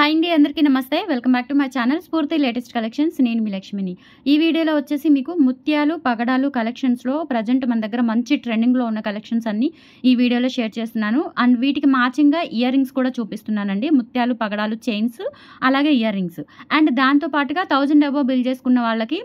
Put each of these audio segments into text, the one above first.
Hi అండి, అందరికీ నమస్తే. Welcome back to my channel స్ఫూర్తి లేటెస్ట్ కలెక్షన్స్. నేను మీ లక్ష్మిని. ఈ వీడియోలో వచ్చేసి మీకు ముత్యాలు, పగడాలు కలెక్షన్స్‌లో ప్రెజెంట్ మన దగ్గర మంచి ట్రెండింగ్‌లో ఉన్న కలెక్షన్స్ అన్నీ ఈ వీడియోలో షేర్ చేస్తున్నాను. అండ్ వీటికి మ్యాచింగ్‌గా ఇయర్ రింగ్స్ కూడా చూపిస్తున్నానండి. ముత్యాలు, పగడాలు చైన్స్, అలాగే ఇయర్ రింగ్స్. అండ్ దాంతో పాటుగా 1000 అబోవ్ బిల్ చేసుకున్న వాళ్ళకి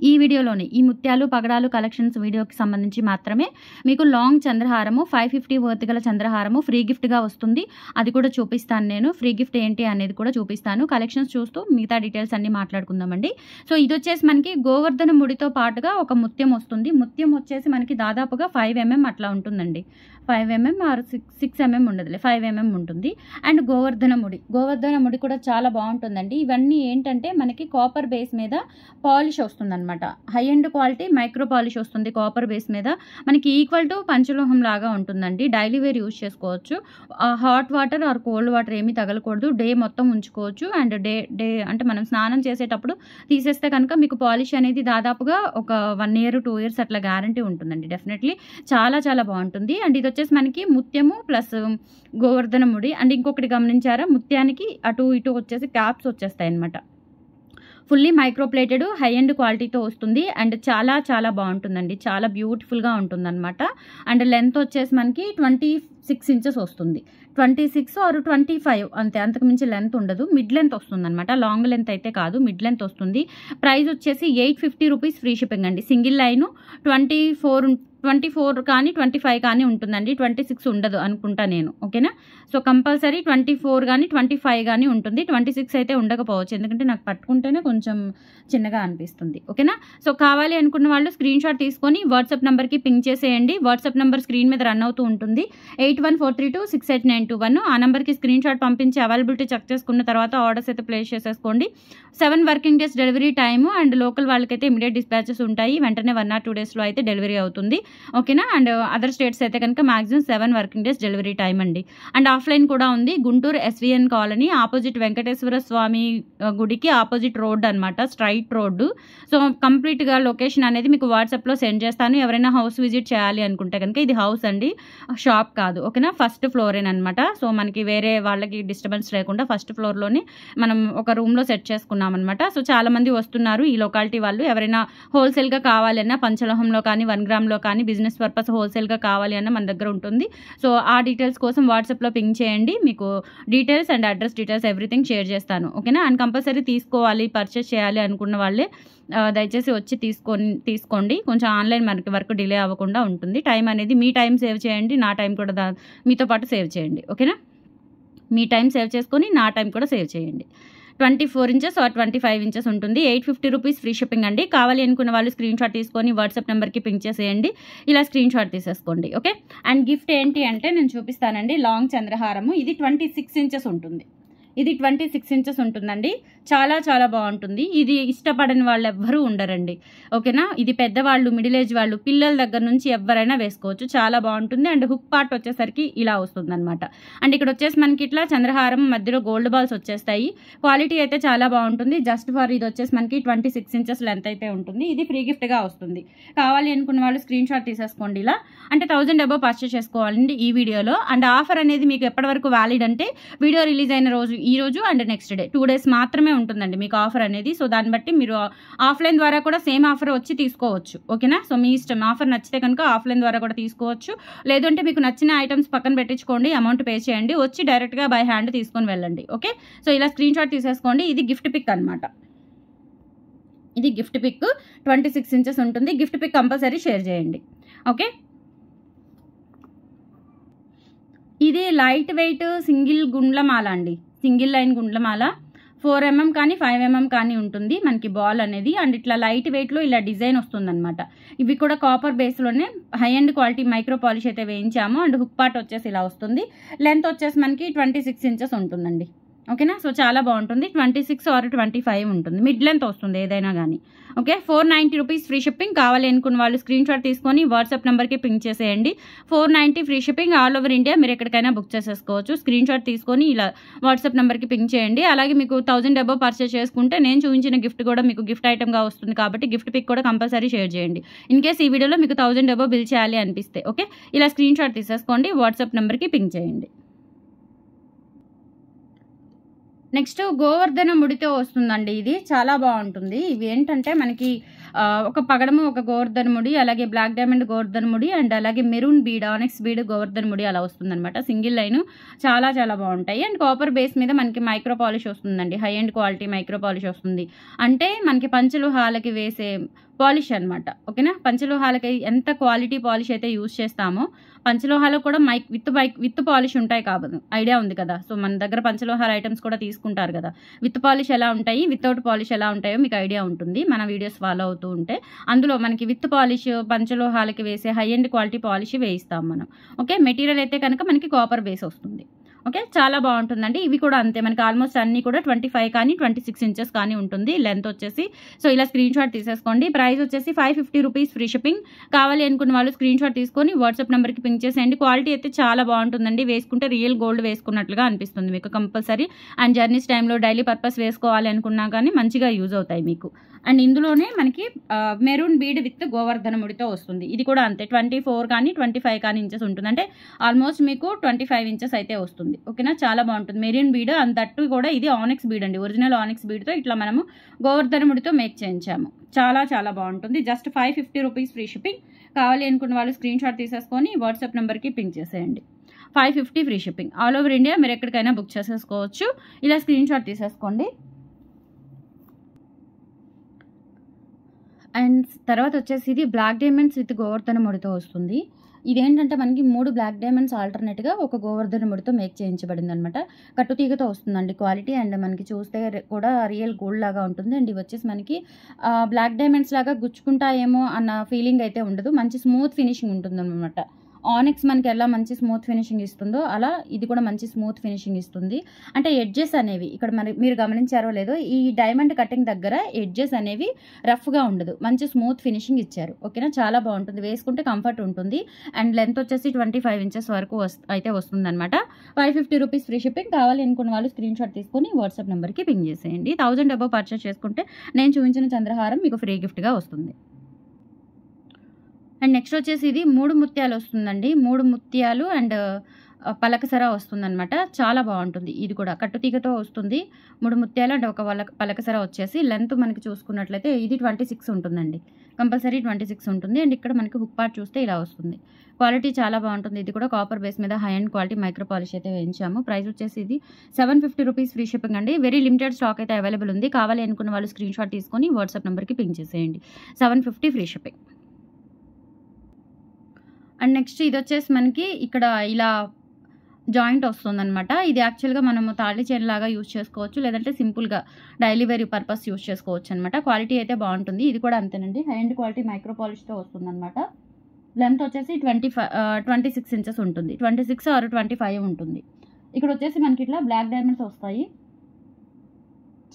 ఈ వీడియోలోనే ఈ ముత్యాలు, పగడాలు కలెక్షన్స్ వీడియోకి సంబంధించి మాత్రమే మీకు లాంగ్ చంద్రహారము 550 వర్త్ గల చంద్రహారము ఫ్రీ గిఫ్ట్‌గా వస్తుంది. అది కూడా చూపిస్తాను నేను. ఫ్రీ గిఫ్ట్ ఏంటి అనేది కూడా చూపిస్తాను. కలెక్షన్స్ చూస్తూ మిగతా డీటెయిల్స్ అన్నీ మాట్లాడుకుందామండి. సో ఇదొచ్చేసి మనకి గోవర్ధన ముడితో పాటుగా ఒక ముత్యం వస్తుంది. ముత్యం వచ్చేసి మనకి దాదాపుగా 5 mm అట్లా ఉంటుందండి. 5 mm ఆర్ 6 mm ఉండదులే, 5 mm ఉంటుంది. అండ్ గోవర్ధన ముడి కూడా చాలా బాగుంటుందండి. ఇవన్నీ ఏంటంటే మనకి కాపర్ బేస్ మీద పాలిష్ వస్తుందన్నమాట. High end quality micro polish వస్తుంది కాపర్ బేస్ మీద. మనకి ఈక్వల్ టు పంచలోహం లాగా ఉంటుందండి. డైలీ వేర్ యూజ్ చేసుకోవచ్చు. Hot water or cold water ఏమీ తగలకూడదు. డే మొత్తం ఉంచుకోవచ్చు. అండ్ డే అంటే మనం స్నానం చేసేటప్పుడు తీసేస్తే కనుక మీకు పాలిష్ అనేది దాదాపుగా ఒక 1 year 2 years అట్లా గ్యారంటీ ఉంటుందండి. డెఫినెట్లీ చాలా చాలా బాగుంటుంది. అండ్ ఇది వచ్చేసి మనకి ముత్యము ప్లస్ గోవర్ధన ముడి. అండ్ ఇంకొకటి గమనించారా, ముత్యానికి అటు ఇటు వచ్చేసి క్యాప్స్ వచ్చేస్తాయి అనమాట. ఫుల్లీ మైక్రోప్లేటెడ్ హై ఎండ్ క్వాలిటీతో వస్తుంది. అండ్ చాలా చాలా బాగుంటుందండి. చాలా బ్యూటిఫుల్గా ఉంటుందన్నమాట. అండ్ లెంత్ వచ్చేసి మనకి 26 inches వస్తుంది. 26 ఆర్ 25 అంతే, అంతకు మించి లెంత్ ఉండదు. మిడ్ లెంత్ వస్తుంది అనమాట. లాంగ్ లెంత్ అయితే కాదు, మిడ్ లెంత్ వస్తుంది. ప్రైస్ వచ్చేసి 850 రూపీస్ ఫ్రీ షిప్పింగ్ అండి. సింగిల్ లైను 24 కానీ 25 కానీ ఉంటుందండి. 26 ఉండదు అనుకుంటా నేను. ఓకేనా. సో కంపల్సరీ 24 కానీ 25 కానీ ఉంటుంది. 26 అయితే ఉండకపోవచ్చు, ఎందుకంటే నాకు పట్టుకుంటేనే కొంచెం చిన్నగా అనిపిస్తుంది. ఓకేనా. సో కావాలి అనుకున్న వాళ్ళు స్క్రీన్ షాట్ తీసుకొని వాట్సాప్ నెంబర్కి పింక్ చేసేయండి. వాట్సాప్ నెంబర్ స్క్రీన్ మీద రన్ అవుతూ ఉంటుంది. 8143268921. ఆ నెంబర్కి స్క్రీన్ షాట్ పంపించి అవైలబిలిటీ చెక్ చేసుకున్న తర్వాత ఆర్డర్స్ అయితే ప్లేస్ చేసేసుకోండి. 7 working days delivery time. And local వాళ్ళకైతే ఇమీడియట్ డిస్పాచెస్ ఉంటాయి. వెంటనే 1 or 2 daysలో అయితే డెలివరీ అవుతుంది. ఓకేనా. అండ్ అదర్ స్టేట్స్ అయితే కనుక maximum 7 working days delivery time అండి. అండ్ ఆఫ్లైన్ కూడా ఉంది. Guntur SVN colony opposite Venkateswara Swami గుడికి ఆపోజిట్ రోడ్ అనమాట. Straight road. సో కంప్లీట్గా లొకేషన్ అనేది మీకు వాట్సాప్లో సెండ్ చేస్తాను. ఎవరైనా హౌస్ విజిట్ చేయాలి అనుకుంటే కనుక ఇది హౌస్ అండి, షాప్ కాదు. ఓకేనా. ఫస్ట్ ఫ్లోరేనమాట. సో మనకి వేరే వాళ్ళకి డిస్టర్బెన్స్ లేకుండా ఫస్ట్ ఫ్లోర్లోనే మనం ఒక రూమ్లో సెట్ చేసుకున్నాం అనమాట. సో చాలామంది వస్తున్నారు ఈ లొకాలిటీ వాళ్ళు. ఎవరైనా హోల్సేల్గా కావాలన్నా పంచలోహంలో కానీ 1 గ్రామ్లో కానీ బిజినెస్ పర్పస్ హోల్సేల్గా కావాలి అన్న మన దగ్గర ఉంటుంది. సో ఆ డీటెయిల్స్ కోసం వాట్సాప్లో పింక్ చేయండి. మీకు details and address details everything share చేస్తాను. ఓకేనా. అండ్ కంపల్సరీ తీసుకోవాలి, పర్చేస్ చేయాలి అనుకున్న వాళ్ళే దయచేసి వచ్చి తీసుకోండి. కొంచెం ఆన్లైన్ మనకి వర్క్ డిలే అవ్వకుండా ఉంటుంది. టైం అనేది మీ టైం సేవ్ చేయండి, నా టైం కూడా మీతో పాటు సేవ్ చేయండి. ఓకేనా. మీ టైం సేవ్ చేసుకొని నా టైం కూడా సేవ్ చేయండి. 24 inches ఆర్ 25 inches ఉంటుంది. 850 రూపీస్ ఫ్రీ షిప్పింగ్ అండి. కావాలి అనుకున్న వాళ్ళు స్క్రీన్ షాట్ తీసుకొని వాట్సాప్ నెంబర్కి పింక్ చేసేయండి. ఇలా స్క్రీన్ షాట్ తీసేసుకోండి. ఓకే. అండ్ గిఫ్ట్ ఏంటి అంటే నేను చూపిస్తానండి. లాంగ్ చంద్రహారము. ఇది 26 inches ఉంటుంది. ఇది 26 inches ఉంటుందండి. చాలా చాలా బాగుంటుంది. ఇది ఇష్టపడని వాళ్ళు ఎవ్వరూ ఉండరండి. ఓకేనా. ఇది పెద్దవాళ్ళు, మిడిల్ ఏజ్ వాళ్ళు, పిల్లల దగ్గర నుంచి ఎవరైనా వేసుకోవచ్చు. చాలా బాగుంటుంది. అండ్ హుక్ పార్ట్ వచ్చేసరికి ఇలా వస్తుంది అనమాట. అండ్ ఇక్కడ వచ్చేసి మనకి ఇట్లా చంద్రహారం మధ్యలో గోల్డ్ బాల్స్ వచ్చేస్తాయి. క్వాలిటీ అయితే చాలా బాగుంటుంది. జస్ట్ ఫర్ ఇది వచ్చేసి మనకి 26 inches లెంత్ అయితే ఉంటుంది. ఇది ఫ్రీ గిఫ్ట్గా వస్తుంది. కావాలి అనుకున్న వాళ్ళు స్క్రీన్ షాట్ తీసేసుకోండి. ఇలా అంటే 1000 అబోవ్ పర్చేస్ చేసుకోవాలండి ఈ వీడియోలో. అండ్ ఆఫర్ అనేది మీకు ఎప్పటి వరకు వ్యాలిడ్ అంటే వీడియో రిలీజ్ అయిన రోజు, ఈ రోజు అండ్ నెక్స్ట్ డే 2 days మాత్రమే ఉంటుందండి మీకు ఆఫర్ అనేది. సో దాన్ని బట్టి మీరు ఆఫ్లైన్ ద్వారా కూడా సేమ్ ఆఫర్ వచ్చి తీసుకోవచ్చు. ఓకేనా. సో మీ ఇష్టం. ఆఫర్ నచ్చితే కనుక ఆఫ్లైన్ ద్వారా కూడా తీసుకోవచ్చు. లేదంటే మీకు నచ్చిన ఐటమ్స్ పక్కన పెట్టించుకోండి, అమౌంట్ పే చేయండి, వచ్చి డైరెక్ట్గా బై హ్యాండ్ తీసుకొని వెళ్ళండి. ఓకే. సో ఇలా స్క్రీన్ షాట్ తీసేసుకోండి. ఇది గిఫ్ట్ పిక్ అనమాట. ఇది గిఫ్ట్ పిక్ 26 inches ఉంటుంది. గిఫ్ట్ పిక్ కంపల్సరీ షేర్ చేయండి. ఓకే. ఇది లైట్ వెయిట్ సింగిల్ గుండ్లమాల అండి. సింగిల్ లైన్ గుండ్లమాల 4 mm కానీ 5 mm కానీ ఉంటుంది మనకి బాల్ అనేది. అండ్ ఇట్లా లైట్ వెయిట్లో ఇలా డిజైన్ వస్తుందన్నమాట. ఇవి కూడా కాపర్ బేస్లోనే high end quality micro polish అయితే వేయించాము. అండ్ హుక్ పార్ట్ వచ్చేసి ఇలా వస్తుంది. లెంత్ వచ్చేసి మనకి 26 inches ఉంటుందండి. ఓకేనా. సో చాలా బాగుంటుంది. 26 ఆర్ 25 ఉంటుంది. మిడ్ లెంత్ వస్తుంది ఏదైనా కానీ. ఓకే. 490 rupees free shipping. కావాలి అనుకున్న వాళ్ళు స్క్రీన్ షాట్ తీసుకొని వాట్సాప్ నెంబర్కి పింక్ చేసేయండి. 490 free shipping. All over India మీరు ఎక్కడికైనా బుక్ చేసేసుకోవచ్చు. స్క్రీన్ షాట్ తీసుకొని ఇలా వాట్సాప్ నెంబర్కి పింక్ చేయండి. అలాగే మీకు 1000 అబోవ్ పర్చేస్ చేసుకుంటే నేను చూపించిన గిఫ్ట్ కూడా మీకు గిఫ్ట్ ఐటమ్గా వస్తుంది. కాబట్టి గిఫ్ట్ పిక్ కూడా కంపల్సరీ షేర్ చేయండి. ఇన్ కేస్ ఈ వీడియోలో మీకు 1000 అబోవ్ బిల్ చేయాలి అనిపిస్తే. ఓకే. ఇలా స్క్రీన్ షాట్ తీసేసుకోండి, వాట్సాప్ నెంబర్కి పింక్ చేయండి. నెక్స్ట్ గోవర్ధన ముడితో వస్తుందండి. ఇది చాలా బాగుంటుంది. ఇవి ఏంటంటే మనకి ఒక పగడము, ఒక గోవర్ధన ముడి, అలాగే బ్లాక్ డైమండ్ గోవర్ధన ముడి అండ్ అలాగే మెరూన్ బీడ్, ఆనెక్స్ బీడ్ గోవర్ధన ముడి అలా వస్తుందన్నమాట. సింగిల్ లైన్ చాలా చాలా బాగుంటాయి. అండ్ కాపర్ బేస్ మీద మనకి మైక్రో పాలిష్ వస్తుందండి. High and quality micro polish వస్తుంది. అంటే మనకి పంచలోహాలకి వేసే పాలిష్ అనమాట. ఓకేనా, పంచలోహాలకి ఎంత క్వాలిటీ పాలిష్ అయితే యూజ్ చేస్తామో పంచలోహాలు కూడా విత్ పాలిష్ ఉంటాయి కాబట్టి ఐడియా ఉంది కదా. సో మన దగ్గర పంచలోహాల ఐటమ్స్ కూడా తీసుకుంటారు కదా, విత్ పాలిష్ ఎలా ఉంటాయి, వితౌట్ పాలిష్ ఎలా ఉంటాయో మీకు ఐడియా ఉంటుంది మన వీడియోస్ ఫాలో అవుతూ ఉంటే. అందులో మనకి విత్ పాలిష్ పంచలోహాలకి వేసే హై అండ్ క్వాలిటీ పాలిష్ వేయిస్తాం మనం. ఓకే, మెటీరియల్ అయితే కనుక మనకి కాపర్ బేస్ వస్తుంది. ఓకే, చాలా బాగుంటుందండి. ఇవి కూడా అంతే, మనకి ఆల్మోస్ట్ అన్నీ కూడా 25 కానీ 26 ఇంచెస్ కానీ ఉంటుంది లెంత్ వచ్చేసి. సో ఇలా స్క్రీన్ షాట్ తీసేసుకోండి. ప్రైస్ వచ్చేసి 550 రూపీస్ ఫ్రీ షిప్పింగ్. కావాలి అనుకున్న వాళ్ళు స్క్రీన్ షాట్ తీసుకొని వాట్సాప్ నెంబర్కి పింక్ చేసేయండి. క్వాలిటీ అయితే చాలా బాగుంటుందండి. వేసుకుంటే రియల్ గోల్డ్ వేసుకున్నట్లుగా అనిపిస్తుంది మీకు కంపల్సరీ. అండ్ జర్నీస్ టైంలో డైలీ పర్పస్ వేసుకోవాలి అనుకున్నా కానీ మంచిగా యూజ్ అవుతాయి మీకు. అండ్ ఇందులోనే మనకి మెరూన్ బీడ్ విత్ గోవర్ధన ముడితో వస్తుంది. ఇది కూడా అంతే 24 కానీ 25 కానీ ఇంచెస్ ఉంటుంది. అంటే ఆల్మోస్ట్ మీకు 25 ఇంచెస్ అయితే వస్తుంది. ఓకేనా, చాలా బాగుంటుంది మెరూన్ బీడ్. అండ్ దట్టు కూడా ఇది ఆనెక్స్ బీడ్ అండి, ఒరిజినల్ ఆనెక్స్ బీడ్తో ఇట్లా మనము గోవర్ధన ముడితో మేక్ చేయించాము. చాలా చాలా బాగుంటుంది. Just 550 rupees free shipping. కావాలి అనుకున్న వాళ్ళు స్క్రీన్ షాట్ తీసేసుకొని వాట్సాప్ నెంబర్కి పింక్ చేసేయండి. 550 free shipping. All over India మీరు ఎక్కడికైనా బుక్ చేసేసుకోవచ్చు. ఇలా స్క్రీన్ షాట్ తీసేసుకోండి. అండ్ తర్వాత వచ్చేసి ఇది బ్లాక్ డైమండ్స్ విత్ గోవర్ధన ముడితో వస్తుంది. ఇదేంటంటే మనకి 3 బ్లాక్ డైమండ్స్ ఆల్టర్నేట్గా ఒక గోవర్ధన ముడితో మేక్ చేయించబడింది అనమాట. కట్టుతీగతో వస్తుందండి క్వాలిటీ. అండ్ మనకి చూస్తే కూడా రియల్ గోల్డ్ లాగా ఉంటుంది. అండ్ ఇవి వచ్చేసి మనకి బ్లాక్ డైమండ్స్ లాగా గుచ్చుకుంటాయేమో అన్న ఫీలింగ్ అయితే ఉండదు. మంచి స్మూత్ ఫినిషింగ్ ఉంటుంది అనమాట. ఆనెక్స్ మనకి ఎలా మంచి స్మూత్ ఫినిషింగ్ ఇస్తుందో అలా ఇది కూడా మంచి స్మూత్ ఫినిషింగ్ ఇస్తుంది. అంటే ఎడ్జెస్ అనేవి ఇక్కడ మీరు గమనించారో లేదో, ఈ డైమండ్ కటింగ్ దగ్గర ఎడ్జెస్ అనేవి రఫ్గా ఉండదు, మంచి స్మూత్ ఫినిషింగ్ ఇచ్చారు. ఓకేనా, చాలా బాగుంటుంది. వేసుకుంటే కంఫర్ట్ ఉంటుంది. అండ్ లెంత్ వచ్చేసి 25 ఇంచెస్ వరకు అయితే వస్తుంది అనమాట. 550 రూపీస్ ఫ్రీ షిప్పింగ్. కావాలి అనుకున్న వాళ్ళు స్క్రీన్ షాట్ తీసుకొని వాట్సాప్ నెంబర్కి పింక్ చేసేయండి. 1000 అబవ్ పర్చేస్ చేసుకుంటే నేను చూపించిన చంద్రహారం మీకు ఫ్రీ గిఫ్ట్గా వస్తుంది. అండ్ నెక్స్ట్ వచ్చేసి ఇది 3 ముత్యాలు వస్తుందండి. 3 ముత్యాలు అండ్ పలకసర వస్తుందన్నమాట. చాలా బాగుంటుంది. ఇది కూడా కట్టుతీగతో వస్తుంది. 3 ముత్యాలు అండ్ ఒక పలకసర వచ్చేసి లెంత్ మనకి చూసుకున్నట్లయితే ఇది 26 ఉంటుందండి. కంపల్సరీ 26 ఉంటుంది. అండ్ ఇక్కడ మనకి హుక్ పార్ట్ చూస్తే ఇలా వస్తుంది. క్వాలిటీ చాలా బాగుంటుంది. ఇది కూడా కాపర్ బేస్ మీద high and quality micro polish అయితే వేయించాము. ప్రైస్ వచ్చేసి ఇది 750 రూపీస్ ఫ్రీ షిప్పింగ్ అండి. వెరీ లిమిటెడ్ స్టాక్ అయితే అవైలబుల్ ఉంది. కావాలి అనుకున్న వాళ్ళు స్క్రీన్ షాట్ తీసుకొని వాట్సాప్ నెంబర్కి పింక్ చేసేయండి. 750 ఫ్రీ షిప్పింగ్. అండ్ నెక్స్ట్ ఇది వచ్చేసి మనకి ఇక్కడ ఇలా జాయింట్ వస్తుందన్నమాట. ఇది యాక్చువల్గా మనము తాళి చైన్ లాగా యూజ్ చేసుకోవచ్చు, లేదంటే సింపుల్గా డైలీ వేర్ పర్పస్ యూజ్ చేసుకోవచ్చు అనమాట. క్వాలిటీ అయితే బాగుంటుంది. ఇది కూడా అంతేనండి, హై అండ్ క్వాలిటీ మైక్రో పాలిష్తో వస్తుందన్నమాట. లెంత్ వచ్చేసి 26 ఇంచెస్ ఉంటుంది. 26 ఆర్ 25 ఉంటుంది. ఇక్కడ వచ్చేసి మనకి ఇట్లా బ్లాక్ డైమండ్స్ వస్తాయి.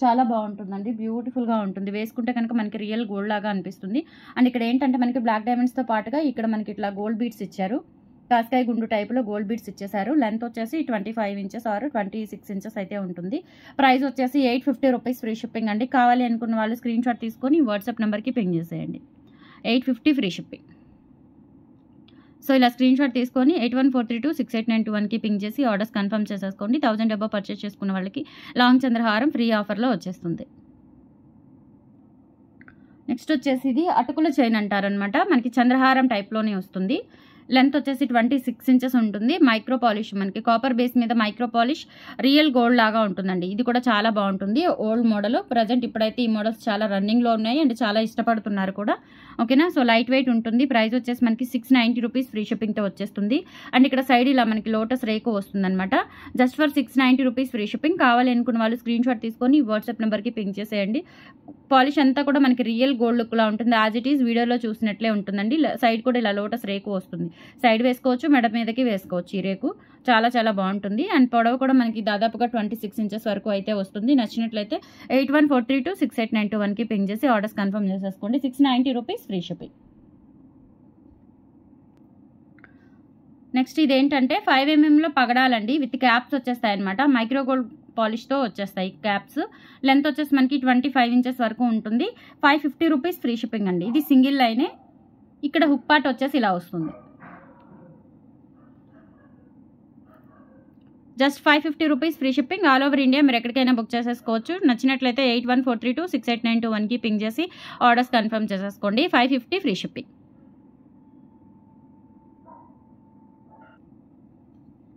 చాలా బాగుంటుందండి, బ్యూటిఫుల్గా ఉంటుంది. వేసుకుంటే కనుక మనకి రియల్ గోల్డ్ లాగా అనిపిస్తుంది. అండ్ ఇక్కడ ఏంటంటే మనకి బ్లాక్ డైమండ్స్తో పాటుగా ఇక్కడ మనకి ఇట్లా గోల్డ్ బీడ్స్ ఇచ్చారు. కాస్కాయ గుండు టైప్లో గోల్డ్ బీడ్స్ ఇచ్చేసారు. లెంత్ వచ్చేసి 25 ఇంచెస్ ఆర్ 26 ఇంచెస్ అయితే ఉంటుంది. ప్రైస్ వచ్చేసి 850 రూపీస్ ఫ్రీ షిప్పింగ్ అండి. కావాలి అనుకున్న వాళ్ళు స్క్రీన్ షాట్ తీసుకొని వాట్సాప్ నెంబర్కి పింక్ చేసేయండి. 850 ఫ్రీ షిప్పింగ్. సో ఇలా స్క్రీన్ షాట్ తీసుకొని 8143268921కి పింక్ చేసి ఆర్డర్స్ కన్ఫర్మ్ చేసేసుకోండి. 1000 అబవ్ పర్చేస్ చేసుకున్న వాళ్ళకి లాంగ్ చంద్రహారం ఫ్రీ ఆఫర్లో వచ్చేస్తుంది. నెక్స్ట్ వచ్చేసి ఇది అటుకుల చైన్ అంటారనమాట. మనకి చంద్రహారం టైప్లోనే వస్తుంది. లెంత్ వచ్చేసి 26 ఇంచెస్ ఉంటుంది. మైక్రో పాలిష్ మనకి కాపర్ బేస్ మీద మైక్రో పాలిష్ రియల్ గోల్డ్ లాగా ఉంటుందండి. ఇది కూడా చాలా బాగుంటుంది. Old model. ప్రజెంట్ ఇప్పుడైతే ఈ మోడల్స్ చాలా రన్నింగ్లో ఉన్నాయి అండ్ చాలా ఇష్టపడుతున్నారు కూడా. ఓకేనా, సో లైట్ వెయిట్ ఉంటుంది. ప్రైస్ వచ్చేసి మనకి 690 రూపీస్ ఫ్రీ షిప్పింగ్తో వచ్చేస్తుంది. అండ్ ఇక్కడ సైడ్ ఇలా మనకి లోటస్ రేకు వస్తుందన్నమాట. Just for 690 rupees free shipping. కావాలి అనుకున్న వాళ్ళు స్క్రీన్ షాట్ తీసుకొని వాట్సాప్ నెంబర్కి పింక్ చేసేయండి. పాలిష్ అంతా కూడా మనకి రియల్ గోల్డ్ లుక్లా ఉంటుంది. యాజ్ ఇట్ ఈస్ వీడియోలో చూసినట్లే ఉంటుందండి. సైడ్ కూడా ఇలా లోటస్ రేకు వస్తుంది. సైడ్ వేసుకోవచ్చు, మెడ మీదకి వేసుకోవచ్చు. ఈ రేకు చాలా చాలా బాగుంటుంది. అండ్ పొడవు కూడా మనకి దాదాపుగా 26 ఇంచెస్ వరకు అయితే వస్తుంది. నచ్చినట్లయితే 8143268921కి పింక్ చేసి ఆర్డర్స్ కన్ఫర్మ్ చేసేసుకోండి. 690 రూపీస్ ఫ్రీ షిప్పింగ్. నెక్స్ట్ ఇదేంటంటే 5mm పగడాలండి. విత్ క్యాప్స్ వచ్చేస్తాయి అనమాట. మైక్రో గోల్డ్ పాలిష్తో వచ్చేస్తాయి క్యాప్స్. లెంత్ వచ్చేసి మనకి 25 ఇంచెస్ వరకు ఉంటుంది. 550 రూపీస్ ఫ్రీ షిప్పింగ్ అండి. ఇది సింగిల్ లైనే. ఇక్కడ హుక్ పార్ట్ వచ్చేసి ఇలా వస్తుంది. Just 550 rupees free shipping. All over India మీరు ఎక్కడికైనా బుక్ చేసేసుకోవచ్చు. నచ్చినట్లయితే 8143268921కి పింగ్ చేసి ఆర్డర్స్ కన్ఫర్మ్ చేసేసుకోండి. 550 ఫ్రీ షిప్పింగ్.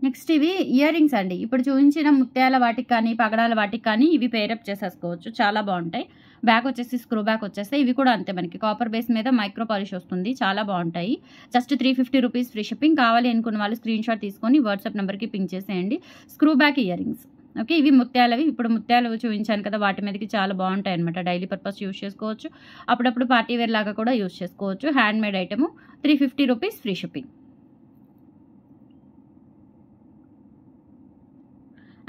నెక్స్ట్ ఇవి ఇయర్ రింగ్స్ అండి. ఇప్పుడు చూపించిన ముత్యాల వాటికి కానీ పగడాల వాటికి కానీ ఇవి పేరప్ చేసేసుకోవచ్చు. చాలా బాగుంటాయి. బ్యాక్ వచ్చేసి స్క్రూ బ్యాక్ వచ్చేస్తాయి. ఇవి కూడా అంతే, మనకి కాపర్ బేస్ మీద మైక్రో పాలిష్ వస్తుంది. చాలా బాగుంటాయి. Just 350 rupees free shipping. కావాలి అనుకున్న వాళ్ళు స్క్రీన్ షాట్ తీసుకొని వాట్సాప్ నెంబర్కి పింక్ చేసేయండి. Screw back ear rings. Okay, ఇవి ముత్యాలవి. ఇప్పుడు ముత్యాలు చూపించాను కదా, వాటి మీదకి చాలా బాగుంటాయి అనమాట. డైలీ పర్పస్ యూజ్ చేసుకోవచ్చు. అప్పుడప్పుడు పార్టీ వేర్ లాగా కూడా యూజ్ చేసుకోవచ్చు. Hand made item. 350 rupees free shipping.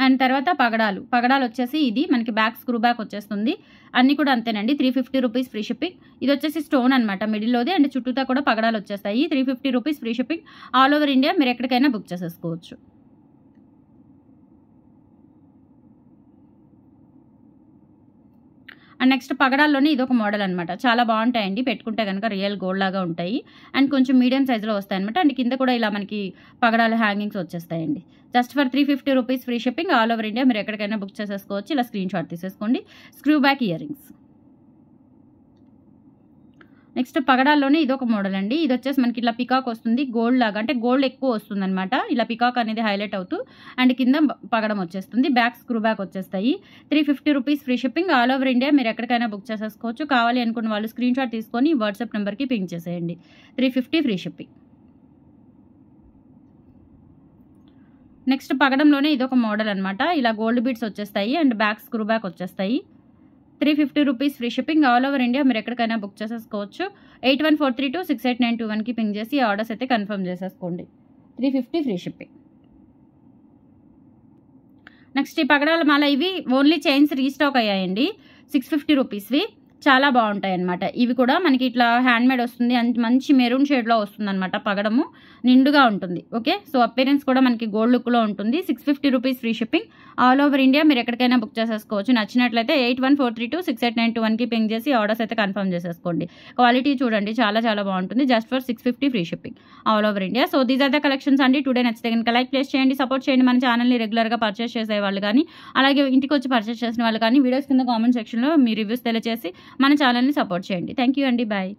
And తర్వాత పగడాలు వచ్చేసి ఇది మనకి బ్యాక్ స్క్రూ బ్యాక్ వచ్చేస్తుంది. అన్నీ కూడా అంతేనండి. 350 రూపీస్ ఫ్రీ షిప్పింగ్. ఇది వచ్చేసి స్టోన్ అనమాట మిడిల్లోది, అండ్ చుట్టూతా కూడా పగడాలు వచ్చేస్తాయి. 350 rupees free shipping. All over India మీరు ఎక్కడికైనా బుక్ చేసేసుకోవచ్చు. అండ్ నెక్స్ట్ పగడాల్లోనే ఇదొక మోడల్ అనమాట. చాలా బాగుంటాయండి. పెట్టుకుంటే కనుక రియల్ గోల్డ్ లాగా ఉంటాయి. అండ్ కొంచెం మీడియం సైజులో వస్తాయి అనమాట. అండ్ కింద కూడా ఇలా మనకి పగడాలు హ్యాంగింగ్స్ వచ్చేస్తాయండి. Just for 350 rupees free shipping. All over India మీరు ఎక్కడికైనా బుక్ చేసేసుకోవచ్చు. ఇలా స్క్రీన్ షాట్ తీసేసుకోండి. Screw back earrings. Next పగడాల్లోనే ఇదొక మోడల్ అండి. ఇది వచ్చేసి మనకి ఇట్లా పికాక్ వస్తుంది. గోల్డ్ లాగా, అంటే గోల్డ్ ఎక్కువ వస్తుంది అనమాట. ఇలా పికాక్ అనేది హైలైట్ అవుతూ అండ్ కింద పగడం వచ్చేస్తుంది. బ్యాక్ స్క్రూ బ్యాక్ వచ్చేస్తాయి. 350 rupees free shipping. All over India మీరు ఎక్కడికైనా బుక్ చేసేసుకోవచ్చు. కావాలి అనుకున్న వాళ్ళు స్క్రీన్ షాట్ తీసుకొని వాట్సాప్ నెంబర్కి పింక్ చేసేయండి. 350 ఫ్రీ షిప్పింగ్. నెక్స్ట్ పగడంలోనే ఇదొక మోడల్ అనమాట. ఇలా గోల్డ్ బీడ్స్ వచ్చేస్తాయి అండ్ బ్యాక్ స్క్రూ బ్యాక్ వచ్చేస్తాయి. 350 rupees free shipping. All over India మీరు ఎక్కడికైనా బుక్ చేసేసుకోవచ్చు. 8143268921కి పింక్ చేసి ఆర్డర్స్ అయితే కన్ఫర్మ్ చేసేసుకోండి. 350 ఫ్రీ షిప్పింగ్. నెక్స్ట్ ఈ పగడాల మాల ఇవి ఓన్లీ చైన్స్ రీస్టాక్ అయ్యాయండి. 650 రూపీస్వి. చాలా బాగుంటాయి అనమాట. ఇవి కూడా మనకి ఇట్లా హ్యాండ్ మేడ్ వస్తుంది. మంచి మెరూన్ షేడ్లో వస్తుంది అనమాట. పగడము నిండుగా ఉంటుంది. ఓకే, సో అపీరెన్స్ కూడా మనకి గోల్డ్ లుక్లో ఉంటుంది. 650 rupees free shipping. All over India మీరు ఎక్కడికైనా బుక్ చేసేసుకోవచ్చు. నచ్చినట్లయితే 8143268921కి పింక్ చేసి ఆర్డర్స్ అయితే కన్ఫర్మ్ చేసేసుకోండి. క్వాలిటీ చూడండి, చాలా చాలా బాగుంటుంది. Just for 650 free shipping all over India. So these are the collections అండి. టుడే నచ్చితే కనుక లైక్ ప్లేస్ చేయండి, సపోర్ట్ చేయండి. మన ఛానల్ని రెగ్యులర్గా పర్చేస్ చేసే వాళ్ళు కానీ, అలాగే ఇంటికి వచ్చి పర్చేస్ చేసిన వాళ్ళు కానీ వీడియోస్ కింద కామెంట్ సెక్షన్లో మీ రివ్యూస్ తెలియజేసి మన ఛానల్ని సపోర్ట్ చేయండి. థ్యాంక్ యూ అండి. బాయ్.